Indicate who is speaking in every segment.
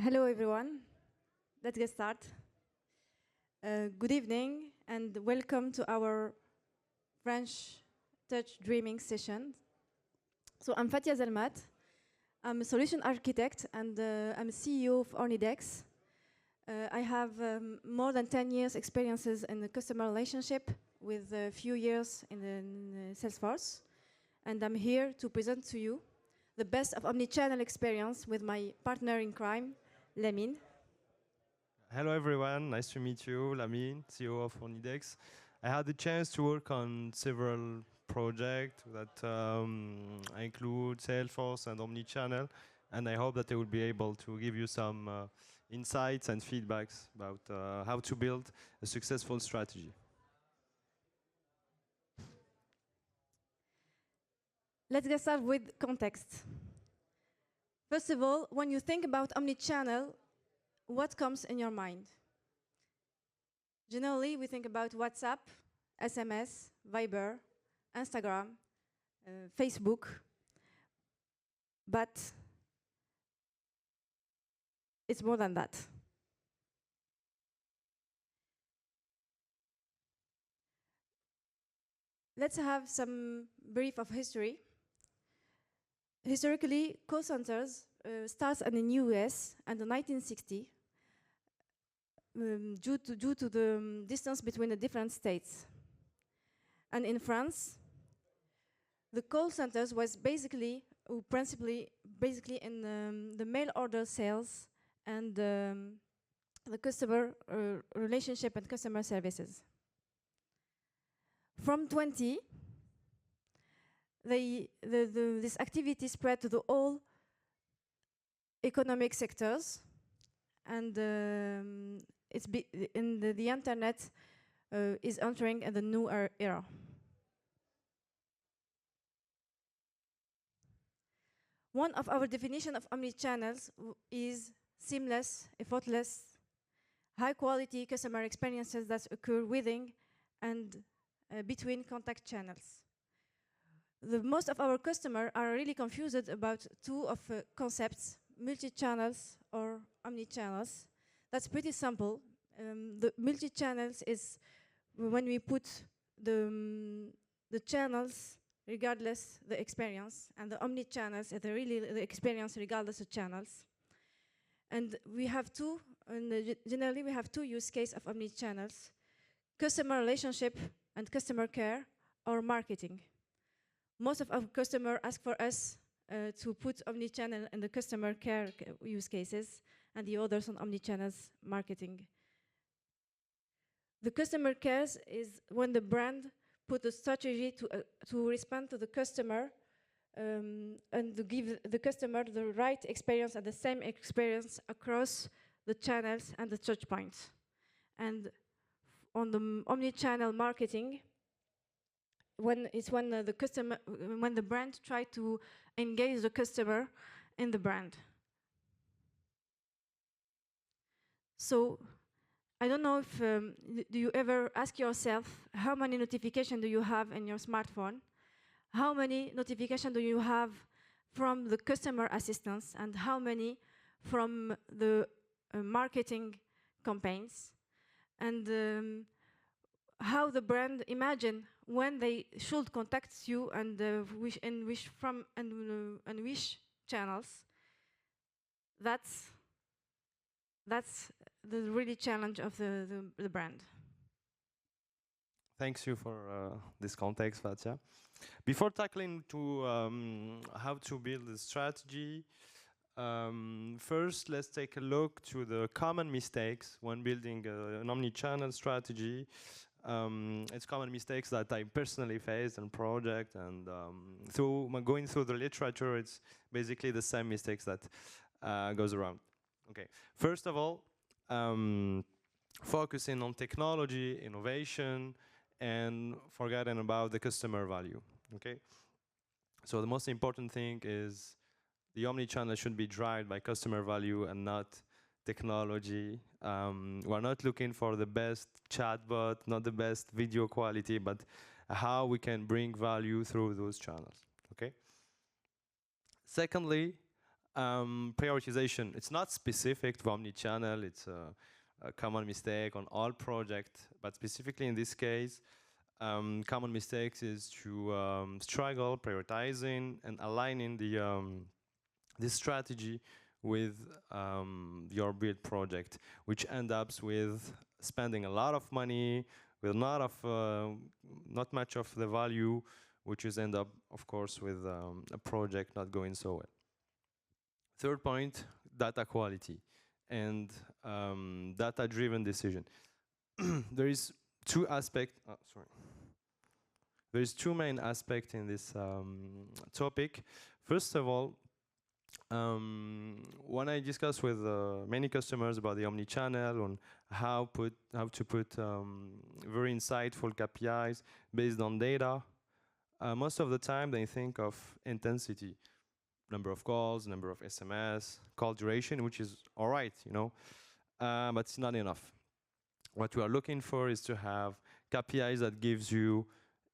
Speaker 1: Hello, everyone. Let's get started. Good evening, and welcome to our French Touch Dreaming session. So I'm Fatiha ZELMAT. I'm a solution architect, and I'm a CEO of Onidex. I have more than 10 years experiences in the customer relationship with a few years in the Salesforce. And I'm here to present to you the best of omnichannel experience with my partner in crime, Lamine.
Speaker 2: Hello everyone, nice to meet you, Lamine, CEO of Onidex. I had the chance to work on several projects that include Salesforce and Omnichannel, and I hope that I will be able to give you some insights and feedbacks about how to build a successful strategy.
Speaker 1: Let's get started with context. First of all, when you think about omnichannel, what comes in your mind? Generally, we think about WhatsApp, SMS, Viber, Instagram, Facebook, but it's more than that. Let's have some brief of history. Historically, call centers started in the US in the 1960s due to the distance between the different states. And in France, the call centers was principally in the mail order sales and the customer relationship and customer services. From 20, this activity spread to the all economic sectors, and the internet is entering the new era. One of our definition of omnichannels is seamless, effortless, high-quality customer experiences that occur within and between contact channels. Most of our customers are really confused about two of concepts, multi-channels or omnichannels. That's pretty simple. The multi-channels is when we put the channels regardless the experience, and the omnichannels is really the experience regardless of channels. And we have generally we have two use cases of omnichannels: customer relationship and customer care, or marketing. Most of our customers ask for us to put omnichannel in the customer care use cases, and the others on omnichannels marketing. The customer care is when the brand put a strategy to respond to the customer and to give the customer the right experience and the same experience across the channels and the touch points. And on the omnichannel marketing, when the brand try to engage the customer in the brand. So I don't know if do you ever ask yourself how many notifications do you have in your smartphone? How many notifications do you have from the customer assistance, and how many from the marketing campaigns? And how the brand imagine when they should contact you, and which channels. That's the really challenge of the brand.
Speaker 2: Thanks you for this context, Fatia. Before tackling to how to build a strategy, first let's take a look to the common mistakes when building an omnichannel strategy. It's common mistakes that I personally faced in project, and going through the literature, it's basically the same mistakes that goes around. Okay, first of all, focusing on technology, innovation, and forgetting about the customer value. Okay, so the most important thing is the omnichannel should be driven by customer value and not technology. We're not looking for the best chatbot, not the best video quality, but how we can bring value through those channels. Okay. Secondly, Prioritization, it's not specific to Omnichannel, it's a common mistake on all projects, but specifically in this case, common mistakes is to struggle prioritizing and aligning the strategy with your build project, which ends up with spending a lot of money, with not much of the value, which is end up, of course, with a project not going so well. Third point, data quality and data-driven decision. There is two aspects. There is two main aspects in this topic. First of all, when I discuss with many customers about the omnichannel and how to put very insightful KPIs based on data, most of the time they think of intensity, number of calls, number of SMS, call duration, which is all right, you know, but it's not enough. What we are looking for is to have KPIs that gives you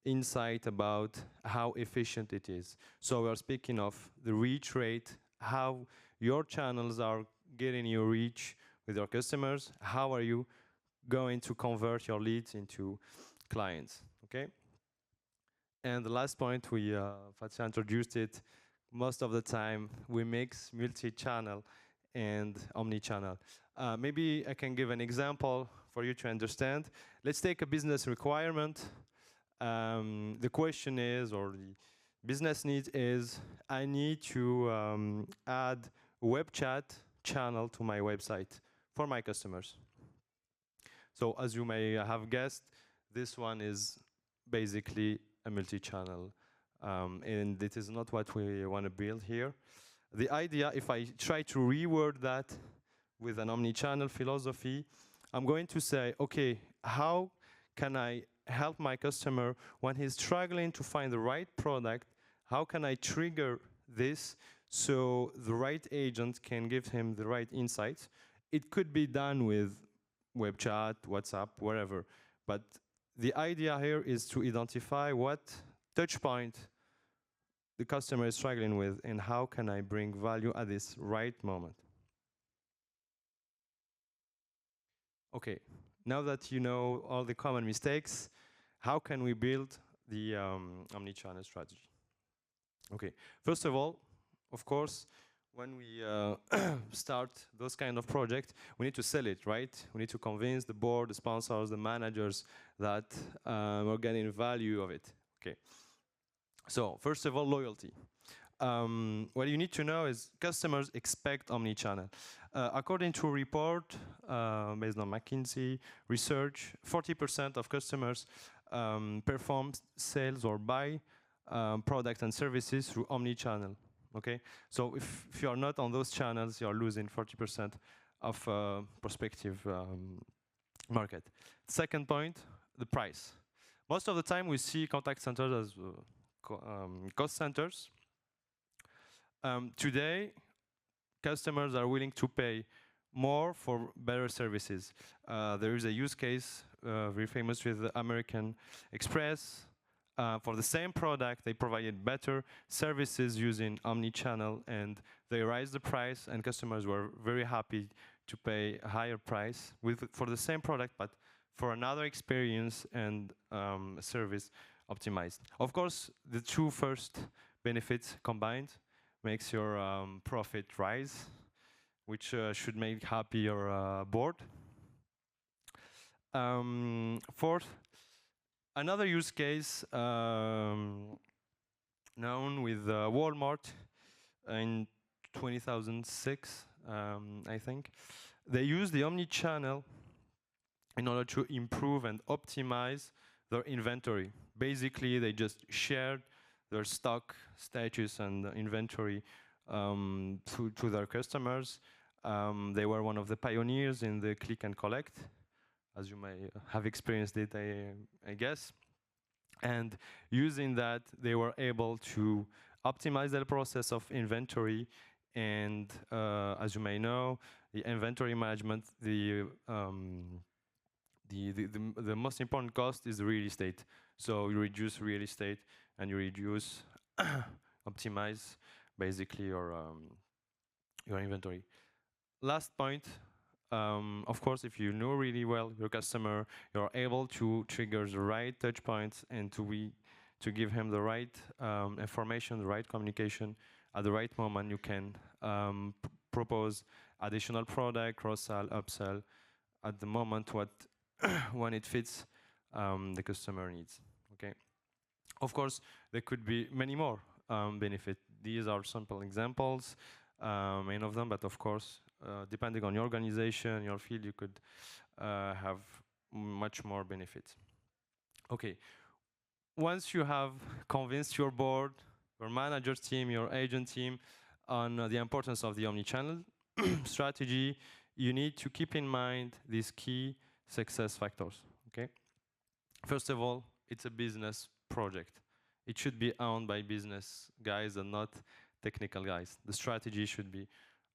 Speaker 2: insight about how efficient it is. So we are speaking of the reach rate, how your channels are getting your reach with your customers, how are you going to convert your leads into clients, okay? And the last point, Fatiha introduced it, most of the time we mix multi-channel and omni-channel. Maybe I can give an example for you to understand. Let's take a business requirement. The question is, or the business need is, I need to add web chat channel to my website for my customers. So as you may have guessed, this one is basically a multi-channel, and it is not what we want to build here. The idea, if I try to reword that with an omni-channel philosophy, I'm going to say, okay, how can I help my customer when he's struggling to find the right product? How can I trigger this so the right agent can give him the right insights? It could be done with web chat, WhatsApp, whatever. But the idea here is to identify what touch point the customer is struggling with and how can I bring value at this right moment. Okay, now that you know all the common mistakes, how can we build the omnichannel strategy? Okay, first of all, of course, when we start those kind of projects, we need to sell it, right? We need to convince the board, the sponsors, the managers that we're getting value of it. Okay. So first of all, loyalty. What you need to know is customers expect omnichannel. According to a report based on McKinsey research, 40% of customers perform sales or buy products and services through omnichannel. Okay, so if you are not on those channels, you are losing 40% of prospective market. Second point, the price. Most of the time we see contact centers as cost centers. Today, customers are willing to pay more for better services. There is a use case very famous with American Express. For the same product, they provided better services using omnichannel, and they raised the price, and customers were very happy to pay a higher price for the same product, but for another experience and service optimized. Of course, the two first benefits combined makes your profit rise, which should make happy your board. Fourth, another use case known with Walmart in 2006, I think. They use the omnichannel in order to improve and optimize their inventory. Basically, they just shared their stock status and inventory to their customers. They were one of the pioneers in the click and collect, as you may have experienced it, I guess. And using that, they were able to optimize the process of inventory. And as you may know, the inventory management, the most important cost is real estate. So you reduce real estate and you reduce, optimize basically your your inventory. Last point, of course, if you know really well your customer, you're able to trigger the right touch points and to give him the right information, the right communication at the right moment. You can propose additional product, cross-sell, upsell at the moment when it fits the customer needs. Okay. Of course, there could be many more benefits. These are simple examples, many of them, but of course, depending on your organization, your field, you could have much more benefits. Okay, once you have convinced your board, your manager team, your agent team on the importance of the omnichannel strategy, you need to keep in mind these key success factors, okay? First of all, it's a business project. It should be owned by business guys and not technical guys. The strategy should be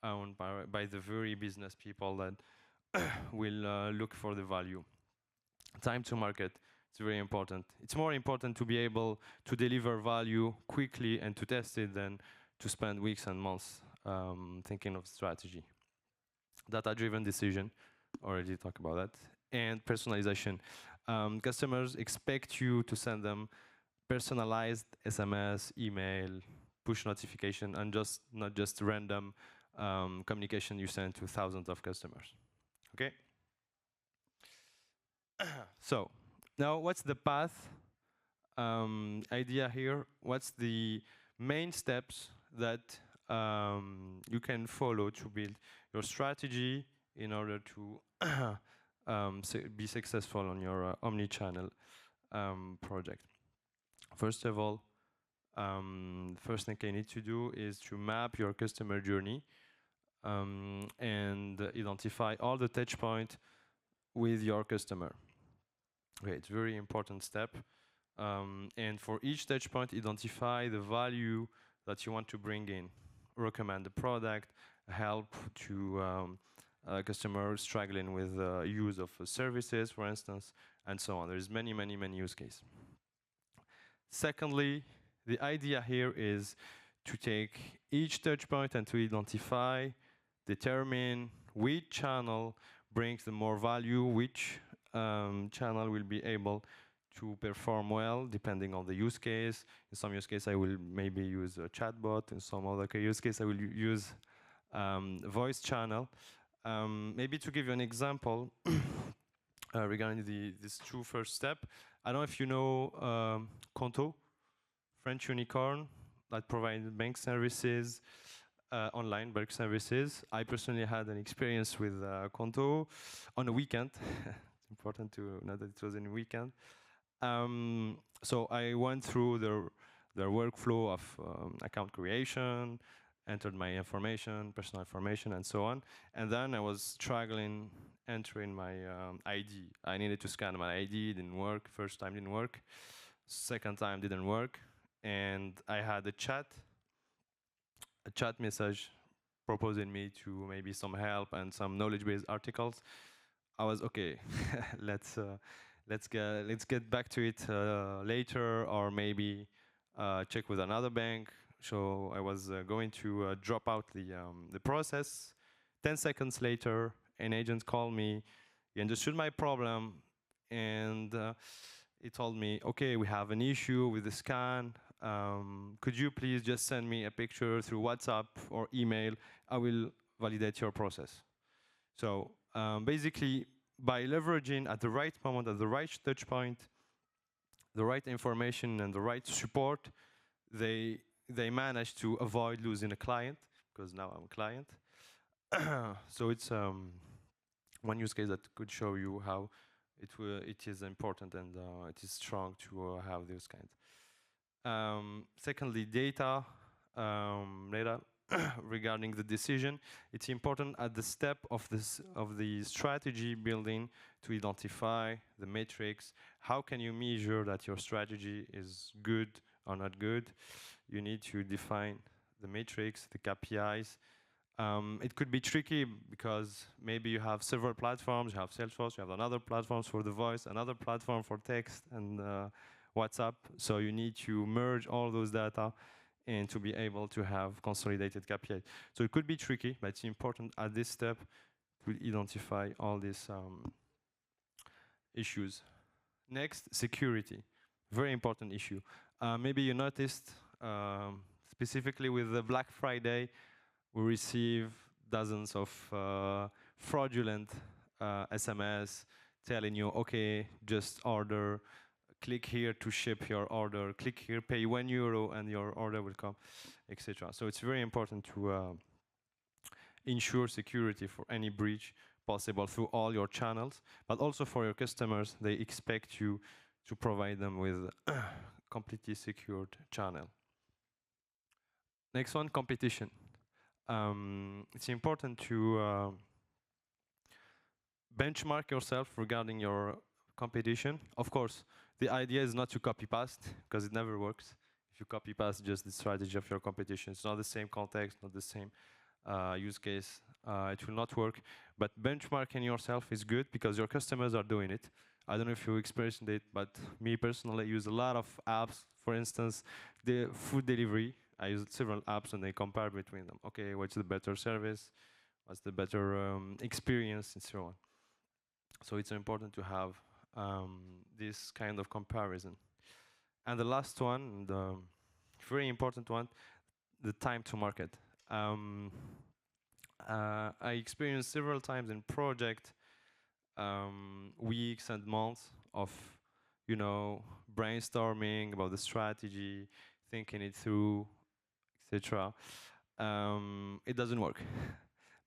Speaker 2: owned by the very business people that will look for the value. Time to market, it's very important. It's more important to be able to deliver value quickly and to test it than to spend weeks and months thinking of strategy. Data-driven decision, already talked about that. And personalization. Customers expect you to send them personalized SMS, email, push notification, and not just random communication you send to thousands of customers. Okay? So, now what's the path idea here? What's the main steps that you can follow to build your strategy in order to be successful on your omni-channel project? First of all, the first thing you need to do is to map your customer journey and identify all the touch points with your customer. Okay, it's a very important step. And for each touch point, identify the value that you want to bring in. Recommend the product, help to customers struggling with use of services, for instance, and so on. There's many use cases. Secondly, the idea here is to take each touch point and to identify, determine which channel brings the more value, which channel will be able to perform well depending on the use case. In some use case, I will maybe use a chatbot. In some other use case, I will use voice channel. Maybe to give you an example regarding this two first step, I don't know if you know Conto, French unicorn that provides bank services, online bank services. I personally had an experience with Conto on a weekend. It's important to know that it was in a weekend. So I went through their workflow of account creation, entered my information, personal information, and so on. And then I was struggling entering my ID. I needed to scan my ID, didn't work. First time didn't work. Second time didn't work. And I had a chat message proposing me to maybe some help and some knowledge-based articles. I was okay. let's get back to it later, or maybe check with another bank. So I was going to drop out the process. 10 seconds later, an agent called me. He understood my problem, and he told me, okay, we have an issue with the scan. Could you please just send me a picture through WhatsApp or email? I will validate your process. So basically, by leveraging at the right moment, at the right touch point, the right information and the right support, they managed to avoid losing a client, because now I'm a client. So it's one use case that could show you how it is important and it is strong to have those kinds. Secondly, data regarding the decision. It's important at the step of the strategy building to identify the metrics. How can you measure that your strategy is good or not good? You need to define the metrics, the KPIs. It could be tricky because maybe you have several platforms. You have Salesforce, you have another platform for the voice, another platform for text and WhatsApp. So you need to merge all those data and to be able to have consolidated KPIs. So it could be tricky, but it's important at this step to identify all these issues. Next, security. Very important issue. Maybe you noticed, specifically with the Black Friday, we receive dozens of fraudulent SMS telling you, okay, just order, click here to ship your order, click here, pay €1 and your order will come, etc. So it's very important to ensure security for any breach possible through all your channels, but also for your customers, they expect you to provide them with completely secured channel. Next one, competition. It's important to benchmark yourself regarding your competition. Of course, the idea is not to copy-paste, because it never works. If you copy-paste just the strategy of your competition, it's not the same context, not the same use case, it will not work. But benchmarking yourself is good because your customers are doing it. I don't know if you experienced it, but me personally, I use a lot of apps. For instance, the food delivery, I use several apps and they compare between them. Okay, what's the better service? What's the better experience, and so on. So it's important to have this kind of comparison. And the last one, the very important one, the time to market. I experienced several times in project weeks and months of, brainstorming about the strategy, thinking it through, etc. It doesn't work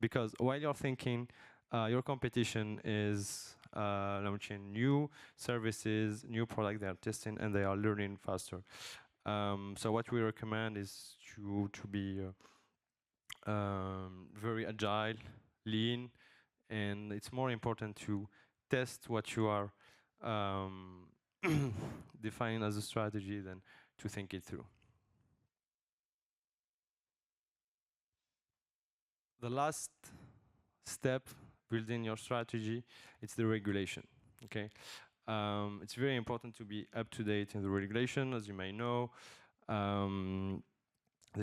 Speaker 2: because while you're thinking, your competition is launching new services, new product they are testing, and they are learning faster. So what we recommend is to be very agile, lean, and it's more important to test what you are defining as a strategy than to think it through. The last step building your strategy, it's the regulation. Okay, it's very important to be up to date in the regulation. As you may know, the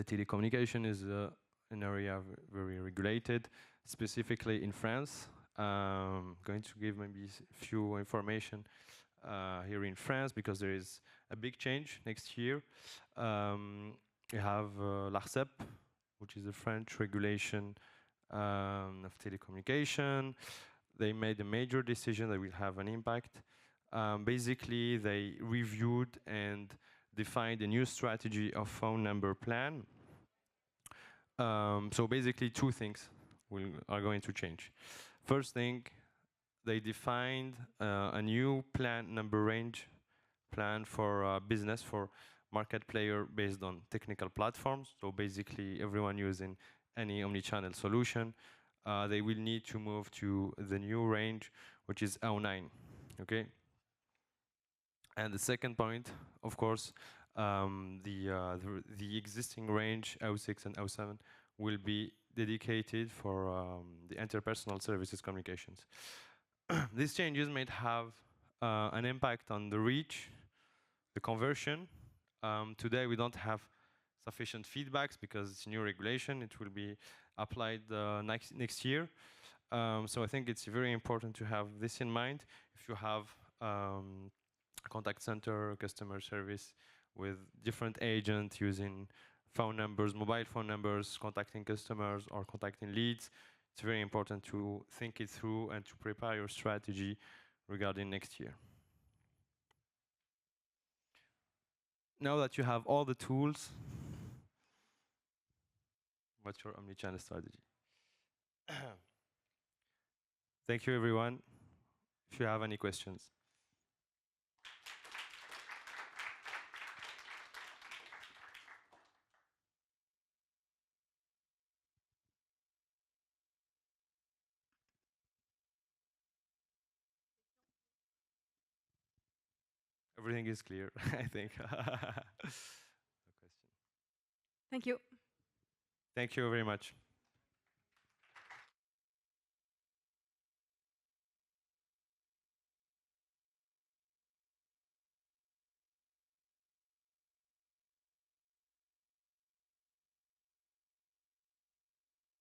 Speaker 2: telecommunication is an area very regulated, specifically in France. Going to give maybe a few information here in France because there is a big change next year. We have l'ARCEP, which is the French regulation of telecommunication. They made a major decision that will have an impact. Basically, they reviewed and defined a new strategy of phone number plan. So basically, two things are going to change. First thing, they defined a new plan number range plan for business for market player based on technical platforms. So basically, everyone using any omnichannel solution, they will need to move to the new range, which is O9. Okay. And the second point, of course, the existing range O6 and O7 will be dedicated for the interpersonal services communications. These changes might have an impact on the reach, the conversion. Today we don't have sufficient feedbacks because it's new regulation. It will be applied next year. So I think it's very important to have this in mind. If you have a contact center, customer service with different agents using phone numbers, mobile phone numbers, contacting customers or contacting leads, it's very important to think it through and to prepare your strategy regarding next year. Now that you have all the tools, what's your omnichannel strategy? Thank you, everyone. If you have any questions. Everything is clear, I think. No question.
Speaker 1: Thank you.
Speaker 2: Thank you very much.